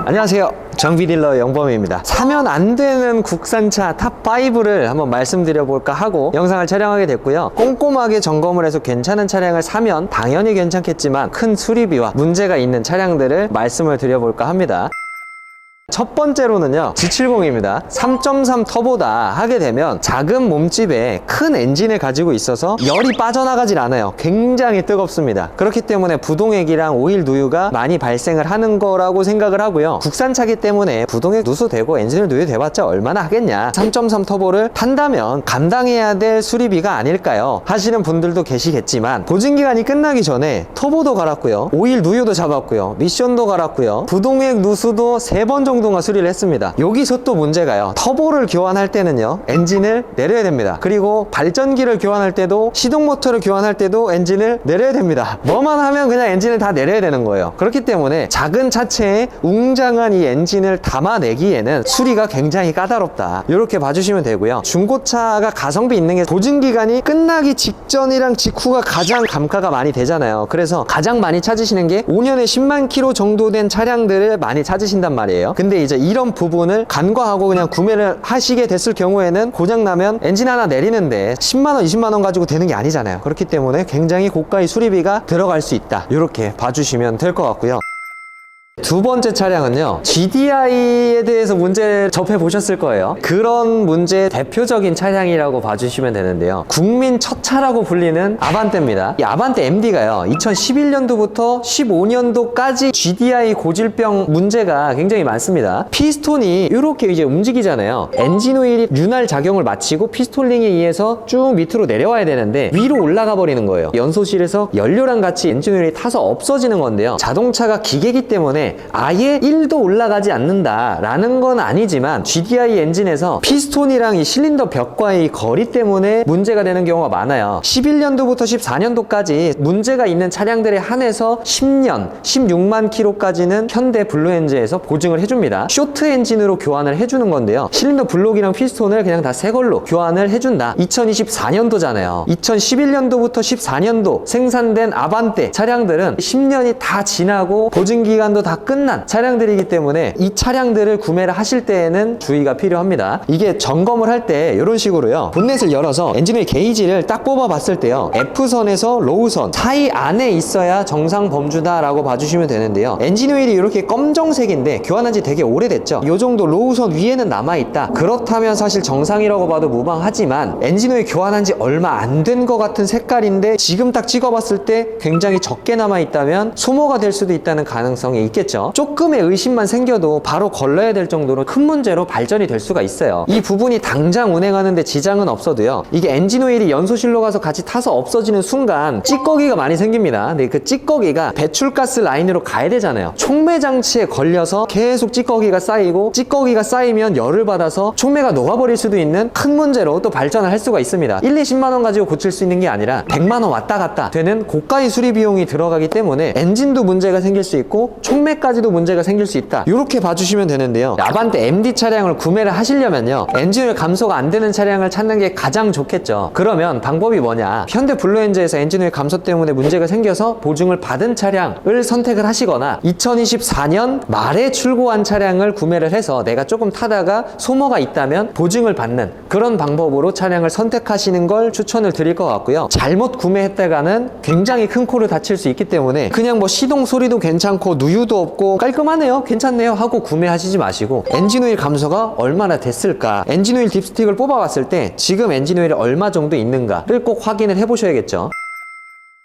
안녕하세요, 정비딜러 영범입니다. 사면 안 되는 국산차 탑5를 한번 말씀드려 볼까 하고 영상을 촬영하게 됐고요. 꼼꼼하게 점검을 해서 괜찮은 차량을 사면 당연히 괜찮겠지만 큰 수리비와 문제가 있는 차량들을 말씀을 드려볼까 합니다. 첫 번째로는요, G70입니다. 3.3 터보다 하게 되면 작은 몸집에 큰 엔진을 가지고 있어서 열이 빠져나가질 않아요. 굉장히 뜨겁습니다. 그렇기 때문에 부동액이랑 오일 누유가 많이 발생을 하는 거라고 생각을 하고요. 국산차기 때문에 부동액 누수되고 엔진을 누유돼봤자 얼마나 하겠냐. 3.3 터보를 탄다면 감당해야 될 수리비가 아닐까요? 하시는 분들도 계시겠지만 보증기간이 끝나기 전에 터보도 갈았고요, 오일 누유도 잡았고요, 미션도 갈았고요, 부동액 누수도 3번 정도가 수리를 했습니다. 여기서 또 문제가요, 터보를 교환할 때는요 엔진을 내려야 됩니다. 그리고 발전기를 교환할 때도, 시동 모터를 교환할 때도 엔진을 내려야 됩니다. 뭐만 하면 그냥 엔진을 다 내려야 되는 거예요. 그렇기 때문에 작은 차체에 웅장한 이 엔진을 담아내기에는 수리가 굉장히 까다롭다, 이렇게 봐주시면 되고요. 중고차가 가성비 있는 게 보증기간이 끝나기 직전이랑 직후가 가장 감가가 많이 되잖아요. 그래서 가장 많이 찾으시는 게 5년에 10만 킬로 정도 된 차량들을 많이 찾으신단 말이에요. 근데 이제 이런 부분을 간과하고 그냥 구매를 하시게 됐을 경우에는 고장나면 엔진 하나 내리는데 10만원, 20만원 가지고 되는 게 아니잖아요. 그렇기 때문에 굉장히 고가의 수리비가 들어갈 수 있다, 이렇게 봐주시면 될 것 같고요. 두 번째 차량은요, GDI에 대해서 문제 접해보셨을 거예요. 그런 문제의 대표적인 차량이라고 봐주시면 되는데요, 국민 첫 차라고 불리는 아반떼입니다. 이 아반떼 MD가요 2011년도부터 15년도까지 GDI 고질병 문제가 굉장히 많습니다. 피스톤이 이렇게 이제 움직이잖아요. 엔진 오일이 윤활 작용을 마치고 피스톨링에 의해서 쭉 밑으로 내려와야 되는데 위로 올라가 버리는 거예요. 연소실에서 연료랑 같이 엔진 오일이 타서 없어지는 건데요, 자동차가 기계이기 때문에 아예 1도 올라가지 않는다라는 건 아니지만 GDI 엔진에서 피스톤이랑 이 실린더 벽과의 거리 때문에 문제가 되는 경우가 많아요. 11년도부터 14년도까지 문제가 있는 차량들에 한해서 10년, 16만 킬로까지는 현대 블루엔즈에서 보증을 해줍니다. 쇼트 엔진으로 교환을 해주는 건데요, 실린더 블록이랑 피스톤을 그냥 다 새 걸로 교환을 해준다. 2024년도잖아요. 2011년도부터 14년도 생산된 아반떼 차량들은 10년이 다 지나고 보증기간도 다 끝난 차량들이기 때문에 이 차량들을 구매를 하실 때에는 주의가 필요합니다. 이게 점검을 할 때 이런 식으로요, 본넷을 열어서 엔진오일 게이지를 딱 뽑아 봤을 때요, F선에서 로우선 사이 안에 있어야 정상 범주다 라고 봐주시면 되는데요, 엔진오일이 이렇게 검정색인데 교환한 지 되게 오래됐죠. 이 정도 로우선 위에는 남아있다, 그렇다면 사실 정상이라고 봐도 무방하지만 엔진오일 교환한 지 얼마 안 된 것 같은 색깔인데 지금 딱 찍어봤을 때 굉장히 적게 남아있다면 소모가 될 수도 있다는 가능성이 있겠죠. 조금의 의심만 생겨도 바로 걸러야 될 정도로 큰 문제로 발전이 될 수가 있어요. 이 부분이 당장 운행하는데 지장은 없어도요, 이게 엔진오일이 연소실로 가서 같이 타서 없어지는 순간 찌꺼기가 많이 생깁니다. 근데 그 찌꺼기가 배출가스 라인으로 가야 되잖아요. 촉매 장치에 걸려서 계속 찌꺼기가 쌓이고, 찌꺼기가 쌓이면 열을 받아서 촉매가 녹아버릴 수도 있는 큰 문제로 또 발전을 할 수가 있습니다. 1, 20만원 가지고 고칠 수 있는 게 아니라 100만원 왔다 갔다 되는 고가의 수리 비용이 들어가기 때문에 엔진도 문제가 생길 수 있고 촉매까지도 문제가 생길 수 있다, 이렇게 봐주시면 되는데요, 아반떼 MD 차량을 구매를 하시려면요, 엔진오일 감소가 안 되는 차량을 찾는 게 가장 좋겠죠. 그러면 방법이 뭐냐, 현대 블루엔즈에서 엔진오일 감소 때문에 문제가 생겨서 보증을 받은 차량을 선택을 하시거나 2024년 말에 출고한 차량을 구매를 해서 내가 조금 타다가 소모가 있다면 보증을 받는 그런 방법으로 차량을 선택하시는 걸 추천을 드릴 것 같고요. 잘못 구매했다가는 굉장히 큰 코를 다칠 수 있기 때문에 그냥 뭐 시동 소리도 괜찮고 누유도 없고 깔끔하네요, 괜찮네요 하고 구매하시지 마시고, 엔진오일 감소가 얼마나 됐을까, 엔진오일 딥스틱을 뽑아봤을 때 지금 엔진오일이 얼마 정도 있는가를 꼭 확인을 해보셔야겠죠.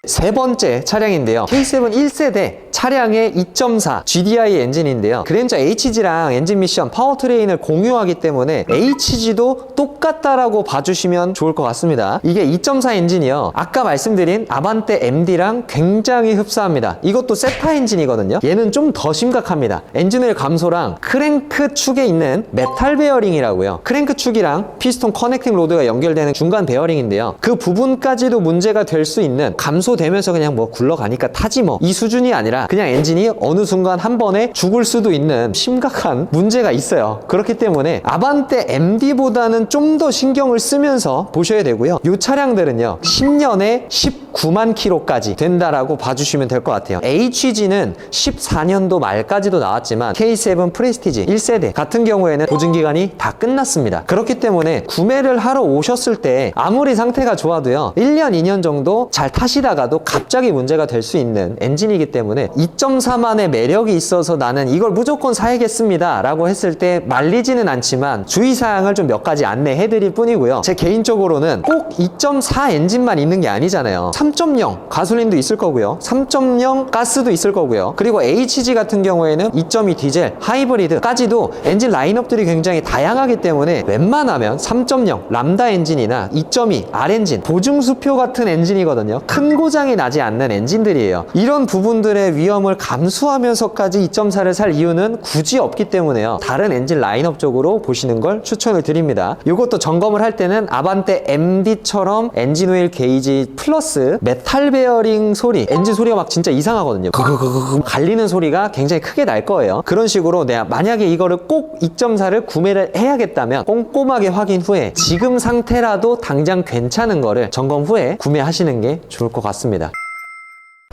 세 번째 차량인데요, K7 1세대 차량의 2.4 GDI 엔진인데요, 그랜저 HG랑 엔진 미션 파워트레인을 공유하기 때문에 HG도 똑같다라고 봐주시면 좋을 것 같습니다. 이게 2.4 엔진이요, 아까 말씀드린 아반떼 MD랑 굉장히 흡사합니다. 이것도 세타 엔진이거든요. 얘는 좀 더 심각합니다. 엔진오일 감소랑 크랭크 축에 있는 메탈 베어링이라고요, 크랭크 축이랑 피스톤 커넥팅 로드가 연결되는 중간 베어링인데요, 그 부분까지도 문제가 될 수 있는, 감소되면서 그냥 뭐 굴러가니까 타지 뭐 이 수준이 아니라 그냥 엔진이 어느 순간 한 번에 죽을 수도 있는 심각한 문제가 있어요. 그렇기 때문에 아반떼 MD보다는 좀 더 신경을 쓰면서 보셔야 되고요. 이 차량들은요 10년에 19 9만 킬로까지 된다라고 봐주시면 될 것 같아요. HG는 14년도 말까지도 나왔지만 K7 프레스티지 1세대 같은 경우에는 보증기간이 다 끝났습니다. 그렇기 때문에 구매를 하러 오셨을 때 아무리 상태가 좋아도요 1년 2년 정도 잘 타시다가도 갑자기 문제가 될 수 있는 엔진이기 때문에 2.4만의 매력이 있어서 나는 이걸 무조건 사야겠습니다 라고 했을 때 말리지는 않지만 주의사항을 좀 몇 가지 안내해 드릴 뿐이고요. 제 개인적으로는 꼭 2.4 엔진만 있는 게 아니잖아요. 3.0 가솔린도 있을 거고요, 3.0 가스도 있을 거고요, 그리고 HG 같은 경우에는 2.2 디젤, 하이브리드까지도 엔진 라인업들이 굉장히 다양하기 때문에 웬만하면 3.0 람다 엔진이나 2.2 R 엔진, 보증수표 같은 엔진이거든요. 큰 고장이 나지 않는 엔진들이에요. 이런 부분들의 위험을 감수하면서까지 2.4를 살 이유는 굳이 없기 때문에요. 다른 엔진 라인업 쪽으로 보시는 걸 추천을 드립니다. 이것도 점검을 할 때는 아반떼 MD처럼 엔진 오일 게이지 플러스 메탈 베어링 소리, 엔진 소리가 막 진짜 이상하거든요. 갈리는 소리가 굉장히 크게 날 거예요. 그런 식으로 내가 만약에 이거를 꼭 2.4를 구매를 해야겠다면 꼼꼼하게 확인 후에 지금 상태라도 당장 괜찮은 거를 점검 후에 구매하시는 게 좋을 것 같습니다.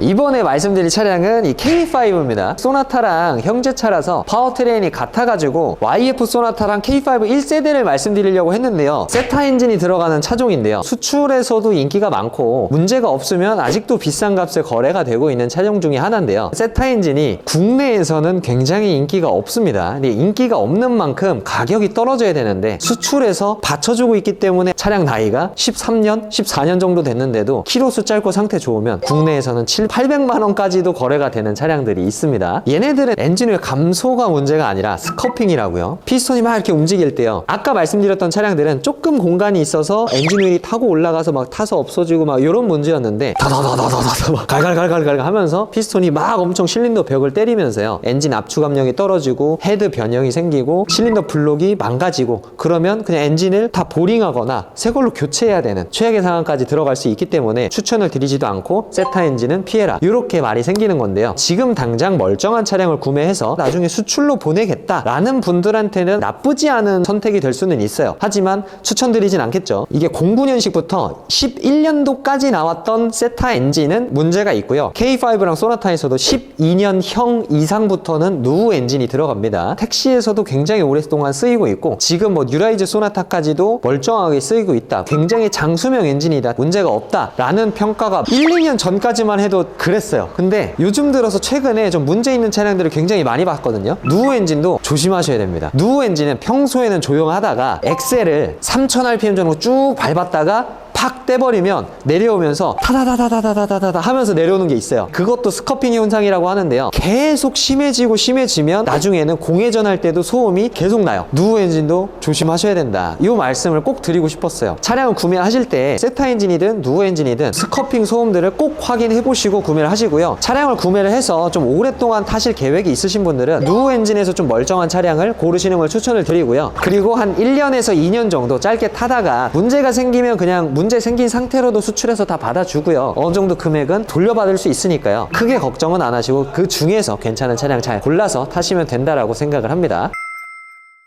이번에 말씀드릴 차량은 이 K5입니다. 소나타랑 형제차라서 파워트레인이 같아가지고 YF 소나타랑 K5 1세대를 말씀드리려고 했는데요. 세타 엔진이 들어가는 차종인데요. 수출에서도 인기가 많고 문제가 없으면 아직도 비싼 값에 거래가 되고 있는 차종 중에 하나인데요. 세타 엔진이 국내에서는 굉장히 인기가 없습니다. 근데 인기가 없는 만큼 가격이 떨어져야 되는데 수출에서 받쳐주고 있기 때문에 차량 나이가 13년, 14년 정도 됐는데도 키로수 짧고 상태 좋으면 국내에서는 800만 원까지도 거래가 되는 차량들이 있습니다. 얘네들은 엔진오일 감소가 문제가 아니라 스커핑이라고요. 피스톤이 막 이렇게 움직일 때요, 아까 말씀드렸던 차량들은 조금 공간이 있어서 엔진오일이 타고 올라가서 막 타서 없어지고 막 이런 문제였는데 다다다다다다 막 갈갈갈갈 하면서 피스톤이 막 엄청 실린더 벽을 때리면서요 엔진 압축 압력이 떨어지고 헤드 변형이 생기고 실린더 블록이 망가지고 그러면 그냥 엔진을 다 보링하거나 새 걸로 교체해야 되는 최악의 상황까지 들어갈 수 있기 때문에 추천을 드리지도 않고 세타 엔진은 피해라, 이렇게 말이 생기는 건데요. 지금 당장 멀쩡한 차량을 구매해서 나중에 수출로 보내겠다라는 분들한테는 나쁘지 않은 선택이 될 수는 있어요. 하지만 추천드리진 않겠죠. 이게 09년식부터 11년도까지 나왔던 세타 엔진은 문제가 있고요. K5랑 소나타에서도 12년형 이상부터는 누우 엔진이 들어갑니다. 택시에서도 굉장히 오랫동안 쓰이고 있고 지금 뭐 뉴라이즈 소나타까지도 멀쩡하게 쓰이고 있다, 굉장히 장수명 엔진이다, 문제가 없다 라는 평가가 1, 2년 전까지만 해도 그랬어요. 근데 요즘 들어서 최근에 좀 문제 있는 차량들을 굉장히 많이 봤거든요. 누우 엔진도 조심하셔야 됩니다. 누우 엔진은 평소에는 조용하다가 엑셀을 3000rpm 정도 쭉 밟았다가 팍 떼버리면 내려오면서 타다다다다다다다 하면서 내려오는 게 있어요. 그것도 스커핑 현상이라고 하는데요. 계속 심해지면 나중에는 공회전 할 때도 소음이 계속 나요. 누우 엔진도 조심하셔야 된다, 이 말씀을 꼭 드리고 싶었어요. 차량을 구매하실 때 세타 엔진이든 누우 엔진이든 스커핑 소음들을 꼭 확인해 보시고 구매를 하시고요. 차량을 구매를 해서 좀 오랫동안 타실 계획이 있으신 분들은 누우 엔진에서 좀 멀쩡한 차량을 고르시는 걸 추천을 드리고요. 그리고 한 1년에서 2년 정도 짧게 타다가 문제가 생기면 그냥 문제 생긴 상태로도 수출해서 다 받아주고요. 어느 정도 금액은 돌려받을 수 있으니까요. 크게 걱정은 안 하시고 그 중에서 괜찮은 차량 잘 골라서 타시면 된다라고 생각을 합니다.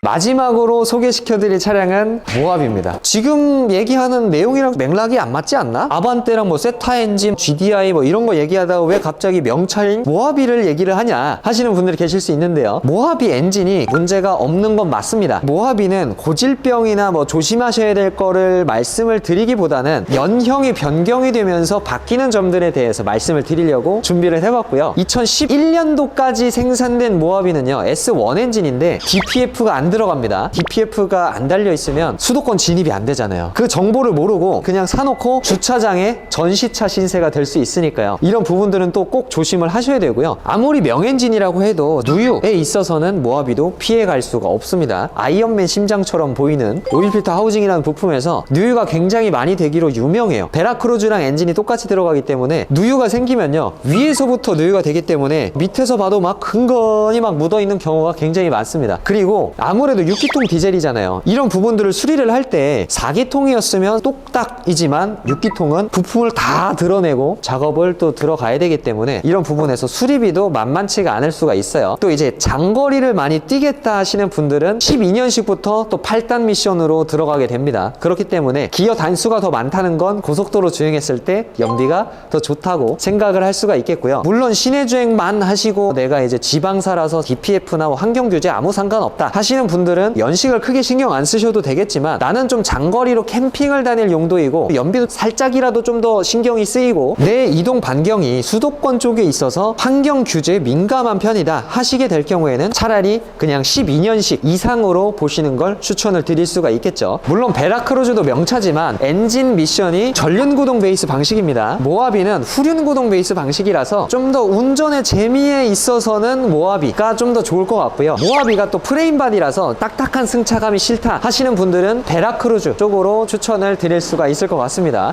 마지막으로 소개시켜드릴 차량은 모하비입니다. 지금 얘기하는 내용이랑 맥락이 안 맞지 않나? 아반떼랑 뭐 세타 엔진, GDI 뭐 이런 거 얘기하다가 왜 갑자기 명차인 모하비를 얘기를 하냐 하시는 분들이 계실 수 있는데요. 모하비 엔진이 문제가 없는 건 맞습니다. 모하비는 고질병이나 뭐 조심하셔야 될 거를 말씀을 드리기보다는 연형이 변경이 되면서 바뀌는 점들에 대해서 말씀을 드리려고 준비를 해봤고요. 2011년도까지 생산된 모하비는요 S1 엔진인데 DPF가 안 들어갑니다. DPF가 안 달려 있으면 수도권 진입이 안 되잖아요. 그 정보를 모르고 그냥 사놓고 주차장에 전시차 신세가 될 수 있으니까요. 이런 부분들은 또 꼭 조심을 하셔야 되고요. 아무리 명엔진이라고 해도 누유에 있어서는 모하비도 피해갈 수가 없습니다. 아이언맨 심장처럼 보이는 오일필터 하우징이라는 부품에서 누유가 굉장히 많이 되기로 유명해요. 베라크루즈랑 엔진이 똑같이 들어가기 때문에 누유가 생기면요 위에서부터 누유가 되기 때문에 밑에서 봐도 막 근건히 막 묻어있는 경우가 굉장히 많습니다. 그리고 아무리 아무래도 6기통 디젤이잖아요. 이런 부분들을 수리를 할 때 4기통이었으면 똑딱이지만 6기통은 부품을 다 드러내고 작업을 또 들어가야 되기 때문에 이런 부분에서 수리비도 만만치가 않을 수가 있어요. 또 이제 장거리를 많이 뛰겠다 하시는 분들은 12년식부터 또 8단 미션으로 들어가게 됩니다. 그렇기 때문에 기어 단수가 더 많다는 건 고속도로 주행했을 때 연비가 더 좋다고 생각을 할 수가 있겠고요. 물론 시내 주행만 하시고 내가 이제 지방사라서 DPF나 환경 규제 아무 상관없다 하시는 분들은 연식을 크게 신경 안 쓰셔도 되겠지만 나는 좀 장거리로 캠핑을 다닐 용도이고 연비도 살짝이라도 좀 더 신경이 쓰이고 내 이동 반경이 수도권 쪽에 있어서 환경 규제에 민감한 편이다 하시게 될 경우에는 차라리 그냥 12년식 이상으로 보시는 걸 추천을 드릴 수가 있겠죠. 물론 베라크루즈도 명차지만 엔진 미션이 전륜구동 베이스 방식입니다. 모하비는 후륜구동 베이스 방식이라서 좀 더 운전의 재미에 있어서는 모하비가 좀 더 좋을 것 같고요. 모하비가 또 프레임 바디라서 딱딱한 승차감이 싫다 하시는 분들은 베라크루즈 쪽으로 추천을 드릴 수가 있을 것 같습니다.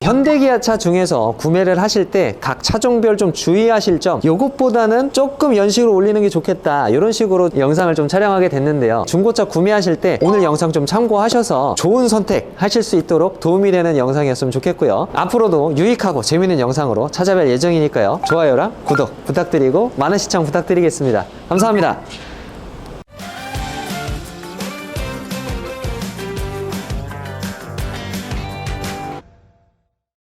현대기아차 중에서 구매를 하실 때 각 차종별 좀 주의하실 점, 요것보다는 조금 연식을 올리는 게 좋겠다 이런 식으로 영상을 좀 촬영하게 됐는데요. 중고차 구매하실 때 오늘 영상 좀 참고하셔서 좋은 선택 하실 수 있도록 도움이 되는 영상이었으면 좋겠고요. 앞으로도 유익하고 재밌는 영상으로 찾아뵐 예정이니까요. 좋아요랑 구독 부탁드리고 많은 시청 부탁드리겠습니다. 감사합니다.